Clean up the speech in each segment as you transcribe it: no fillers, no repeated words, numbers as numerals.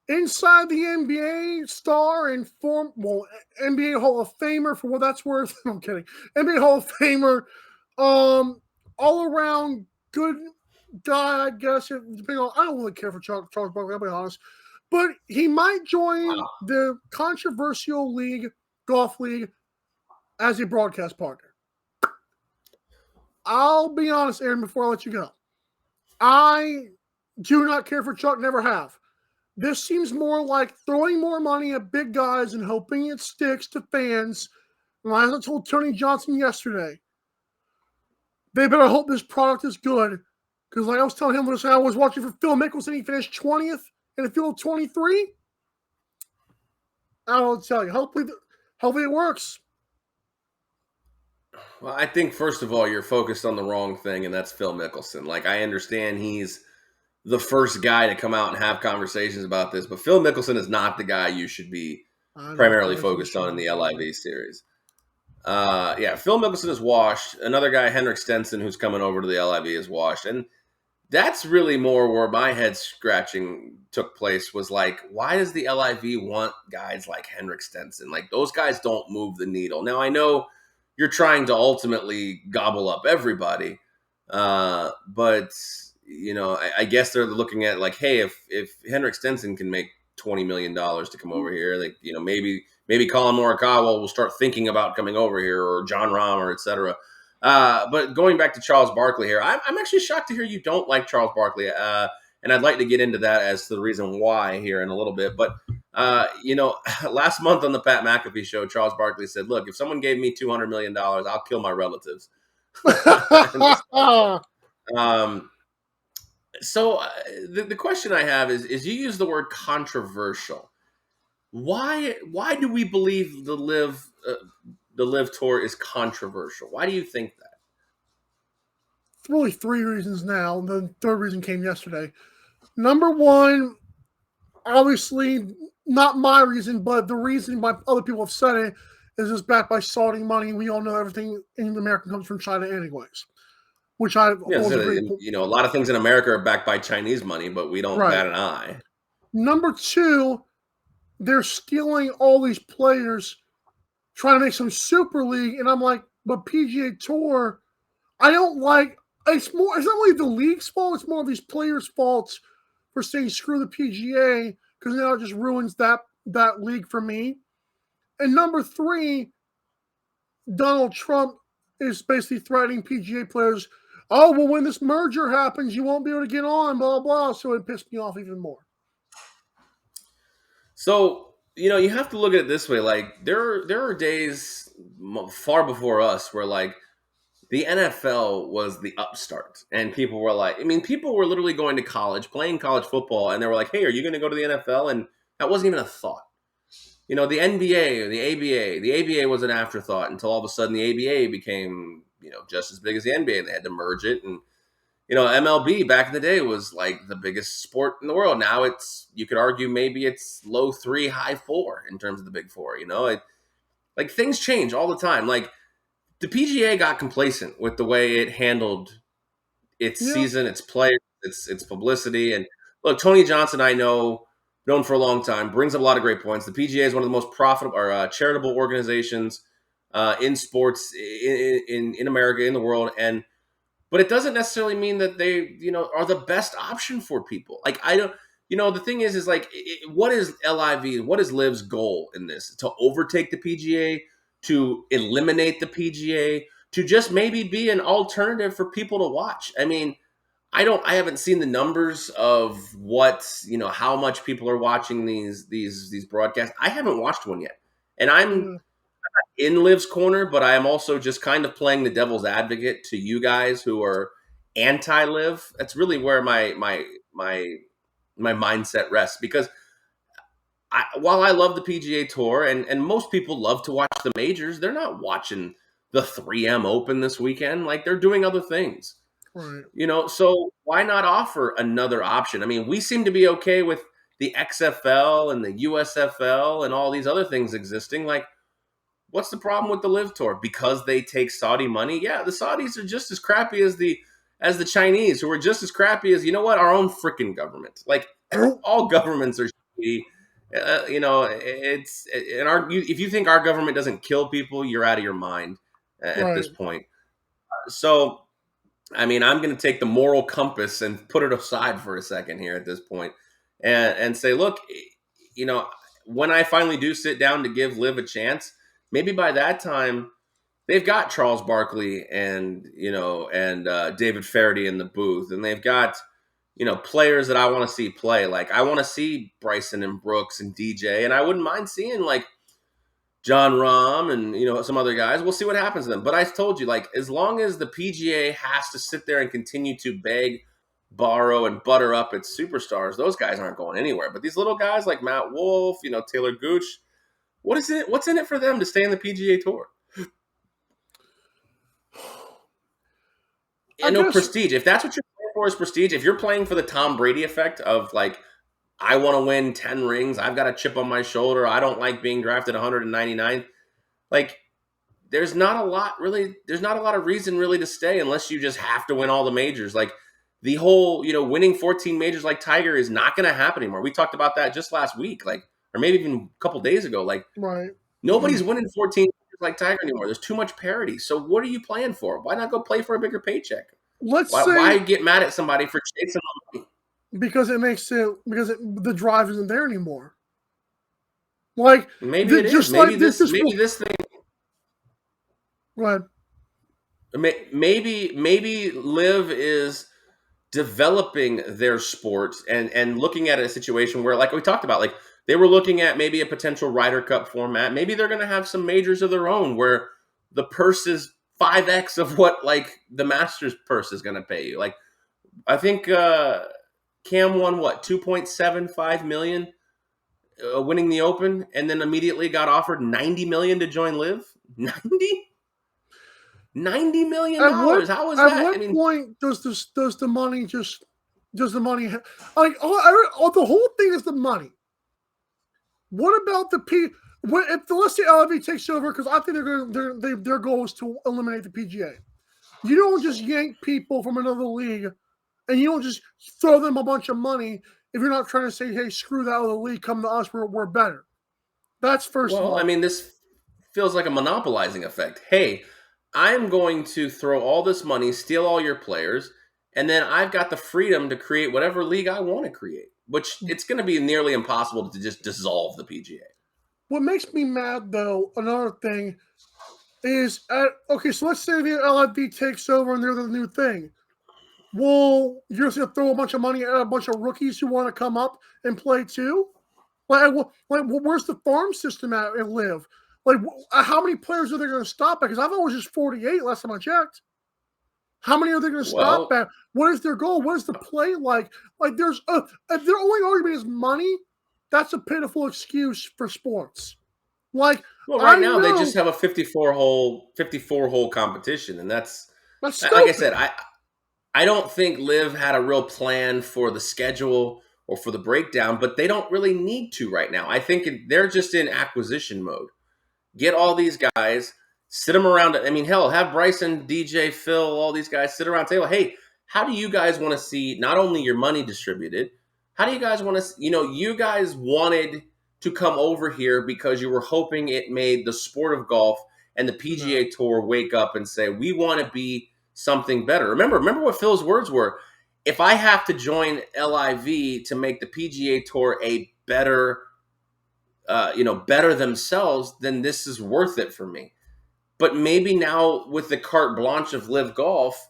inside the NBA star and NBA Hall of Famer for what that's worth. I'm kidding. NBA Hall of Famer, all around good guy, I guess. Depending on, I don't really care for Charles Barkley, I'll be honest, but he might join the controversial golf league, as a broadcast partner. I'll be honest, Aaron, before I let you go. I do not care for Chuck, never have. This seems more like throwing more money at big guys and hoping it sticks to fans. And as I told Tony Johnson yesterday, they better hope this product is good. Because like I was telling him when I was watching for Phil Mickelson, he finished 20th in a field of 23. I don't know what to tell you. Hopefully it works. Well, I think, first of all, you're focused on the wrong thing, and that's Phil Mickelson. Like, I understand he's the first guy to come out and have conversations about this, but Phil Mickelson is not the guy you should be primarily focused on in the LIV series. Phil Mickelson is washed. Another guy, Henrik Stenson, who's coming over to the LIV, is washed. And that's really more where my head scratching took place, was like, why does the LIV want guys like Henrik Stenson? Like, those guys don't move the needle. Now, I know you're trying to ultimately gobble up everybody, but I guess they're looking at like, hey, if Henrik Stenson can make $20 million to come over here, like, maybe Colin Morikawa will start thinking about coming over here, or John Rahm, or etc. But going back to Charles Barkley here, I'm actually shocked to hear you don't like Charles Barkley, and I'd like to get into that as to the reason why here in a little bit. But last month on the Pat McAfee show, Charles Barkley said, "Look, if someone gave me $200 million, I'll kill my relatives." So the question I have is you use the word controversial. Why do we believe the LIV Tour is controversial? Why do you think that? It's really three reasons now. The third reason came yesterday. Number one, obviously not my reason, but the reason why other people have said it is it's backed by Saudi money. We all know everything in America comes from China anyways. Which I agree. A lot of things in America are backed by Chinese money, but we don't bat an eye. Number two, they're stealing all these players, trying to make some Super League, and I'm like, but PGA Tour, I don't like. It's not really the league's fault. It's more of these players' faults for saying screw the PGA, because now it just ruins that league for me. And number three, Donald Trump is basically threatening PGA players. Oh, well, when this merger happens, you won't be able to get on, blah, blah. So it pissed me off even more. So, you have to look at it this way. Like, there are days far before us where, like, the NFL was the upstart. And people were like, people were literally going to college, playing college football, and they were like, hey, are you going to go to the NFL? And that wasn't even a thought. The NBA or the ABA, the ABA was an afterthought until all of a sudden the ABA became, just as big as the NBA, and they had to merge it. And, MLB back in the day was like the biggest sport in the world. Now you could argue maybe it's low 3, high 4 in terms of the big 4, like things change all the time. Like the PGA got complacent with the way it handled its season, its players, its publicity. And look, Tony Johnson, I know, known for a long time, brings up a lot of great points. The PGA is one of the most profitable or charitable organizations in sports in America, in the world. But it doesn't necessarily mean that they, are the best option for people. Like, I don't, the thing is like, what is LIV, what is LIV's goal in this? To overtake the PGA, to eliminate the PGA, to just maybe be an alternative for people to watch? I haven't seen the numbers of what, how much people are watching these broadcasts. I haven't watched one yet. And I'm in Liv's corner, but I am also just kind of playing the devil's advocate to you guys who are anti-Liv. That's really where my mindset rests, because while I love the PGA Tour and most people love to watch the majors, they're not watching the 3M Open this weekend. Like, they're doing other things. Right. So why not offer another option? We seem to be okay with the XFL and the USFL and all these other things existing. Like, what's the problem with the LIV Tour? Because they take Saudi money? Yeah, the Saudis are just as crappy as the Chinese, who are just as crappy as, our own freaking government. Like, all governments are be. It's in if you think our government doesn't kill people, you're out of your mind at this Right. point. So, I mean, I'm going to take the moral compass and put it aside for a second here at this point, and say, look, you know, when I finally do sit down to give Liv a chance, maybe by that time they've got Charles Barkley and David Faraday in the booth, and they've got players that I want to see play. Like I want to see Bryson and Brooks and DJ, and I wouldn't mind seeing like John Rahm and some other guys. We'll see what happens to them. But I told you, like, as long as the PGA has to sit there and continue to beg, borrow, and butter up its superstars, those guys aren't going anywhere. But these little guys like Matt Wolff, Taylor Gooch, what's in it for them to stay in the PGA Tour? And no prestige. If that's what you're playing for is prestige, if you're playing for the Tom Brady effect of like, I want to win 10 rings, I've got a chip on my shoulder, I don't like being drafted 199, like there's not a lot of reason really to stay unless you just have to win all the majors. Like the whole, winning 14 majors like Tiger is not going to happen anymore. We talked about that just last week, like, or maybe even a couple days ago. Like, right. Nobody's winning 14 majors like Tiger anymore. There's too much parity. So what are you playing for? Why not go play for a bigger paycheck? Why get mad at somebody for chasing the money? Because the drive isn't there anymore. Like maybe it is. Maybe this thing. Go ahead. Maybe LIV is developing their sport and looking at a situation where, like we talked about, like they were looking at maybe a potential Ryder Cup format. Maybe they're going to have some majors of their own where the purse is 5x of what like the Masters purse is going to pay you. Like I think Cam won what, 2.75 million winning the Open, and then immediately got offered 90 million to join LIV. 90 million dollars. How is that? At what point does the money like the whole thing is the money? What about if let's say LIV takes over, because I think their goal is to eliminate the PGA. You don't just yank people from another league, and you don't just throw them a bunch of money if you're not trying to say, hey, screw that other league, come to us, we're better. That's first of all. I mean, this feels like a monopolizing effect. Hey, I'm going to throw all this money, steal all your players, and then I've got the freedom to create whatever league I want to create, which it's going to be nearly impossible to just dissolve the PGA. What makes me mad, though, another thing is, okay, so let's say the LIV takes over and they're the new thing. Well, you're just going to throw a bunch of money at a bunch of rookies who want to come up and play too? Like where's the farm system at LIV? Like, how many players are they going to stop at? Because I thought it was just 48 last time I checked. How many are they going to stop at? What is their goal? What is the play like? Like, if their only argument is money, that's a pitiful excuse for sports. Like, right now they just have a 54 hole competition, and that's like I said, I don't think LIV had a real plan for the schedule or for the breakdown, but they don't really need to right now. I think they're just in acquisition mode. Get all these guys, sit them around. I mean, hell, have Bryson, DJ, Phil, all these guys sit around the table. Hey, how do you guys want to see not only your money distributed? How do you guys want to, you guys wanted to come over here because you were hoping it made the sport of golf and the PGA Tour wake up and say, we want to be something better. Remember what Phil's words were. If I have to join LIV to make the PGA Tour a better themselves, then this is worth it for me. But maybe now with the carte blanche of LIV Golf,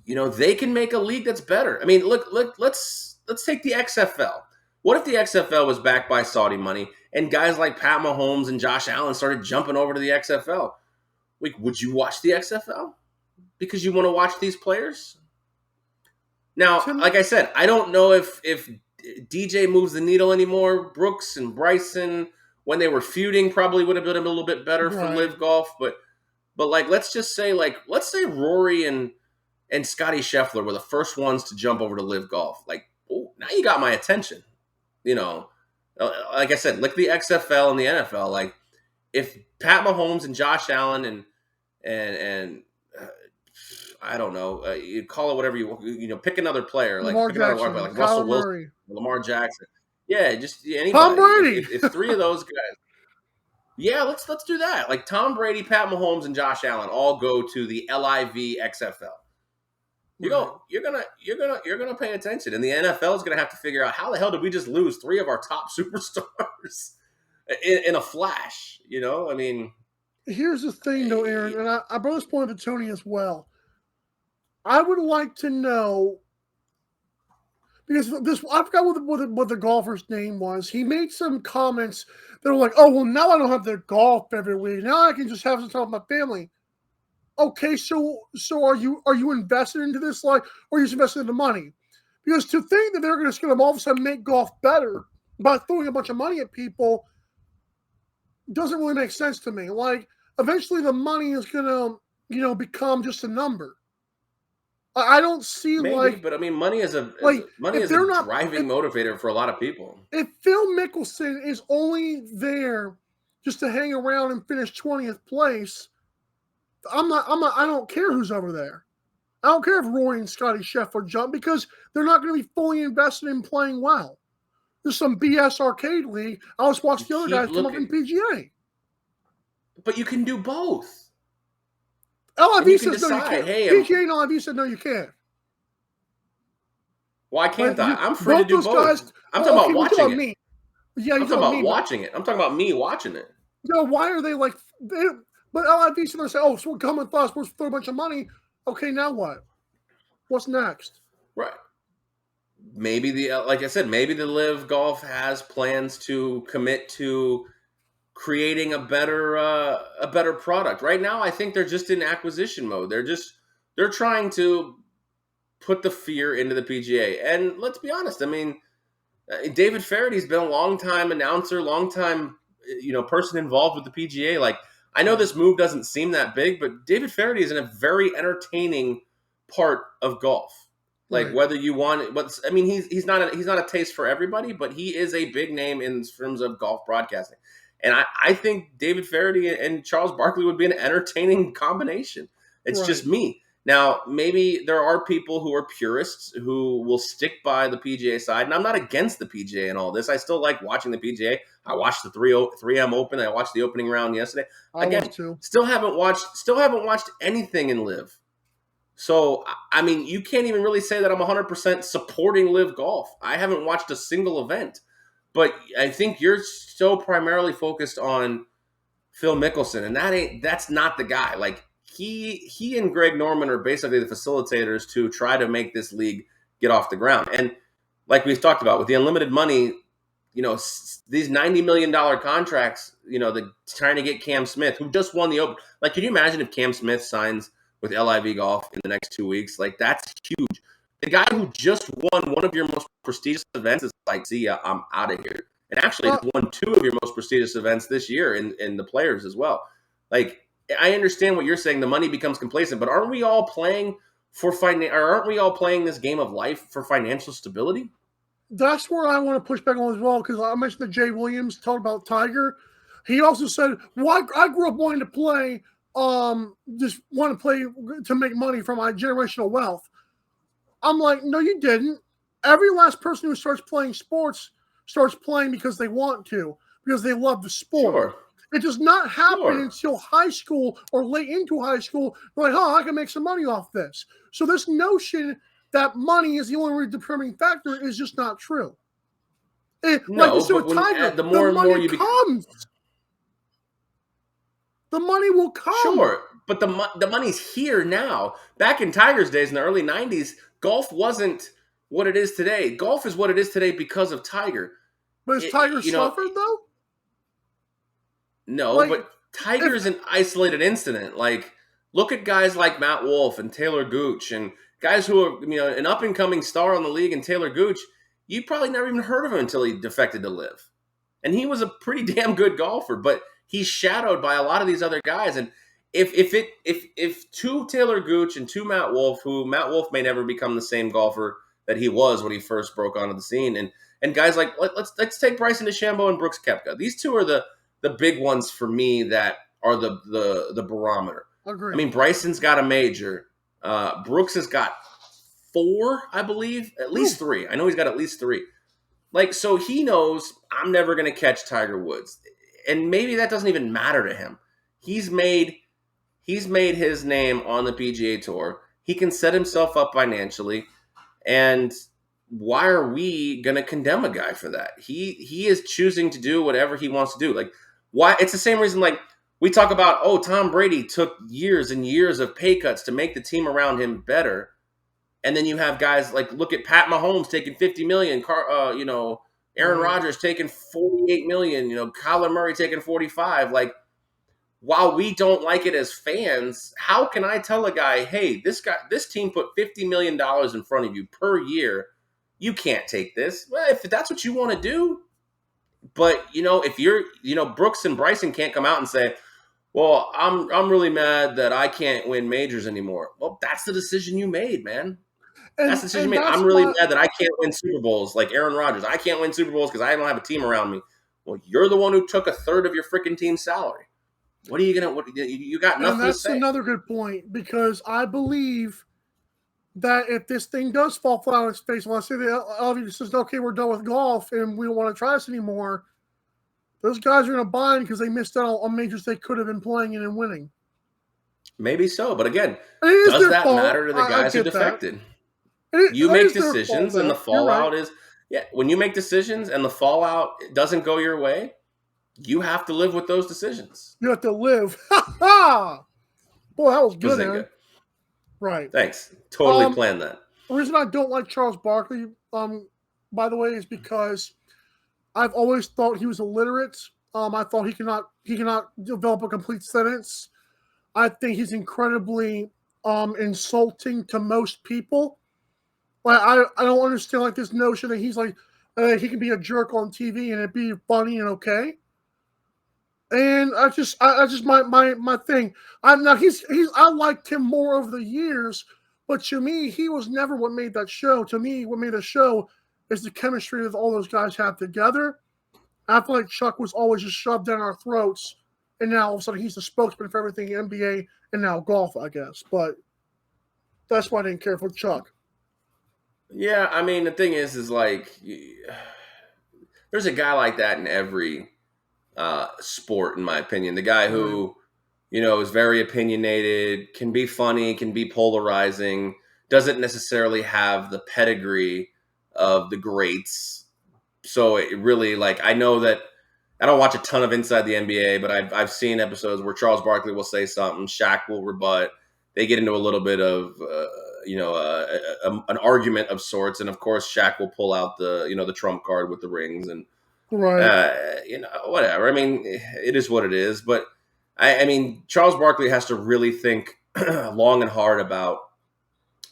they can make a league that's better. I mean, look, let's take the XFL. What if the XFL was backed by Saudi money and guys like Pat Mahomes and Josh Allen started jumping over to the XFL? Like, would you watch the XFL because you want to watch these players? Now, like I said, I don't know if DJ moves the needle anymore. Brooks and Bryson, when they were feuding, probably would have been a little bit better for LIV Golf. But like, let's say Rory and Scotty Scheffler were the first ones to jump over to LIV Golf. Like, oh, now you got my attention. Like I said, look the XFL and the NFL. Like, if Pat Mahomes and Josh Allen and I don't know, you call it whatever you pick another player, like Lamar pick another Jackson, like Kyle Russell Murray. Wilson, Lamar Jackson. Yeah, just anybody. Tom Brady. If three of those guys, yeah, let's do that. Like Tom Brady, Pat Mahomes, and Josh Allen all go to the LIV XFL. Right. You're gonna pay attention, and the NFL is gonna have to figure out how the hell did we just lose three of our top superstars in a flash? You know, I mean, Here's the thing, though, Aaron, and I brought this point to Tony as well. I would like to know, because I forgot what the golfer's name was. He made some comments that were like, "Oh, well, now I don't have to golf every week. Now I can just have some time with my family." Okay, so are you invested into this, like, or are you just invested in the money? Because to think that they're just going to all of a sudden make golf better by throwing a bunch of money at people doesn't really make sense to me. Like, eventually the money is going to, become just a number. I don't see maybe, but I mean, money is a driving motivator for a lot of people. If Phil Mickelson is only there just to hang around and finish 20th place, I don't care who's over there. I don't care if Rory and Scotty Scheffler jump, because they're not going to be fully invested in playing well. There's some BS arcade league. I'll just watch the other guys come up in PGA. But you can do both. LIV says no, you can't. PGA and LIV said no, you can't. Why can't I? I'm free to do both. Guys, I'm talking about watching it. Me. Yeah, I'm talking about watching it. I'm talking about me watching it. Why are they like? But LIV said, "Oh, so we're coming with us. We're throw a bunch of money." Okay, now what? What's next? Right. Maybe like I said, maybe the LIV Golf has plans to commit to creating a better product. Right now, I think they're just in acquisition mode. They're trying to put the fear into the PGA. And let's be honest, I mean, David Farady's been a long-time announcer, long-time person involved with the PGA. Like, I know this move doesn't seem that big, but David Faraday is in a very entertaining part of golf. Like, right. Whether you want it, he's not a taste for everybody, but he is a big name in terms of golf broadcasting. And I think David Faraday and Charles Barkley would be an entertaining combination. It's right. Just me. Now, maybe there are people who are purists who will stick by the PGA side, and I'm not against the PGA and all this. I still like watching the PGA. I watched the 3M Open. I watched the opening round yesterday. Again, still haven't watched anything in LIV. So, I mean, you can't even really say that I'm 100% supporting LIV Golf. I haven't watched a single event. But I think you're so primarily focused on Phil Mickelson, and that's not the guy. Like, he and Greg Norman are basically the facilitators to try to make this league get off the ground. And like we've talked about, with the unlimited money, these $90 million contracts, the trying to get Cam Smith, who just won the Open. Like, can you imagine if Cam Smith signs with LIV Golf in the next 2 weeks? Like, that's huge. The guy who just won one of your most prestigious events is like, see ya, I'm out of here. And actually won two of your most prestigious events this year in the Players as well. Like, I understand what you're saying. The money becomes complacent, but aren't we all playing aren't we all playing this game of life for financial stability? That's where I want to push back on as well, because I mentioned that Jay Williams talked about Tiger. He also said, "Well, I grew up wanting to play, just want to play to make money from my generational wealth." I'm like, no, you didn't. Every last person who starts playing sports starts playing because they want to, because they love the sport. Sure. It does not happen until high school or late into high school. They're like, I can make some money off this. So this notion that money is the only determining factor is just not true. The more and more you comes. The money will come. Sure, but the money's here now. Back in Tiger's days in the early 90s, golf wasn't what it is today. Golf is what it is today because of Tiger. But has Tiger suffered, though? No, but Tiger's an isolated incident. Like, look at guys like Matt Wolff and Taylor Gooch and guys who are, an up-and-coming star on the league, and Taylor Gooch, you probably never even heard of him until he defected to LIV. And he was a pretty damn good golfer, but he's shadowed by a lot of these other guys. And if two Taylor Gooch and two Matt Wolff, who Matt Wolff may never become the same golfer that he was when he first broke onto the scene, and guys like let's take Bryson DeChambeau and Brooks Koepka. These two are the big ones for me that are the barometer. Agreed. I mean, Bryson's got a major. Brooks has got 4, I believe, at least 3. I know he's got at least 3. Like, so he knows I'm never going to catch Tiger Woods. And maybe that doesn't even matter to him. He's made his name on the PGA Tour. He can set himself up financially. And why are we going to condemn a guy for that? He is choosing to do whatever he wants to do. Like, why? It's the same reason, like, we talk about, oh, Tom Brady took years and years of pay cuts to make the team around him better. And then you have guys like, look at Pat Mahomes taking $50 million, Aaron Rodgers taking $48 million, Kyler Murray taking 45. Like, while we don't like it as fans, how can I tell a guy, hey, this team put $50 million in front of you per year. You can't take this. Well, if that's what you want to do. But, if you're, Brooks and Bryson can't come out and say, well, I'm really mad that I can't win majors anymore. Well, that's the decision you made, man. That's the decision you made. I'm really mad that I can't win Super Bowls like Aaron Rodgers. I can't win Super Bowls because I don't have a team around me. Well, you're the one who took a third of your freaking team's salary. What are you gonna? You got nothing to say. That's another good point, because I believe that if this thing does fall flat on its face, let's say the LIV says, okay, we're done with golf and we don't want to try this anymore, those guys are going to bind because they missed out on majors they could have been playing in and winning. Maybe so, but again, does that matter to the guys who defected? You make decisions, and the fallout is when you make decisions and the fallout doesn't go your way, you have to live with those decisions. You have to live. Ha! Boy, that was good, man. Right. Thanks. Totally planned that. The reason I don't like Charles Barkley, by the way, is because I've always thought he was illiterate. I thought he cannot develop a complete sentence. I think he's incredibly insulting to most people. Like, I don't understand, like, this notion that he's like he can be a jerk on TV and it'd be funny and okay. And I just my thing. I liked him more over the years, but to me, he was never what made that show. To me, what made the show is the chemistry that all those guys have together. I feel like Chuck was always just shoved down our throats, and now all of a sudden he's the spokesman for everything NBA and now golf, I guess. But that's why I didn't care for Chuck. Yeah, I mean, the thing is like, there's a guy like that in every sport, in my opinion. The guy who, is very opinionated, can be funny, can be polarizing, doesn't necessarily have the pedigree of the greats. So it really, like, I know that I don't watch a ton of Inside the NBA, but I've seen episodes where Charles Barkley will say something, Shaq will rebut. They get into a little bit of, an argument of sorts, and of course, Shaq will pull out the trump card with the rings, and whatever. I mean, it is what it is. But I mean, Charles Barkley has to really think long and hard about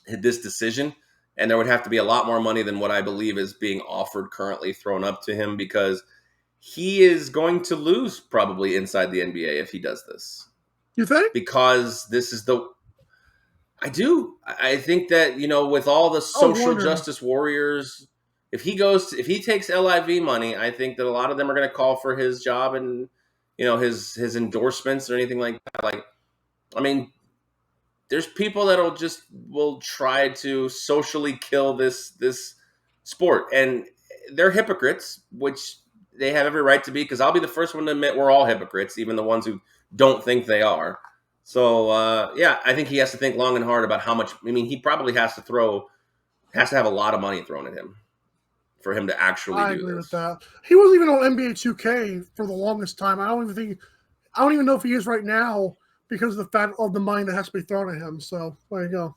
this decision, and there would have to be a lot more money than what I believe is being offered currently thrown up to him, because he is going to lose probably inside the NBA if he does this. You think? Because this is I do. I think that, with all the social justice warriors, if he takes LIV money, I think that a lot of them are going to call for his job and, his endorsements or anything like that. Like, I mean, there's people that will try to socially kill this sport, and they're hypocrites, which they have every right to be, because I'll be the first one to admit we're all hypocrites, even the ones who don't think they are. So, I think he has to think long and hard about how much. I mean, he probably has to have a lot of money thrown at him for him to actually do this. I agree with that. He wasn't even on NBA 2K for the longest time. I don't even know if he is right now, because of the fact of the money that has to be thrown at him. So, there you go.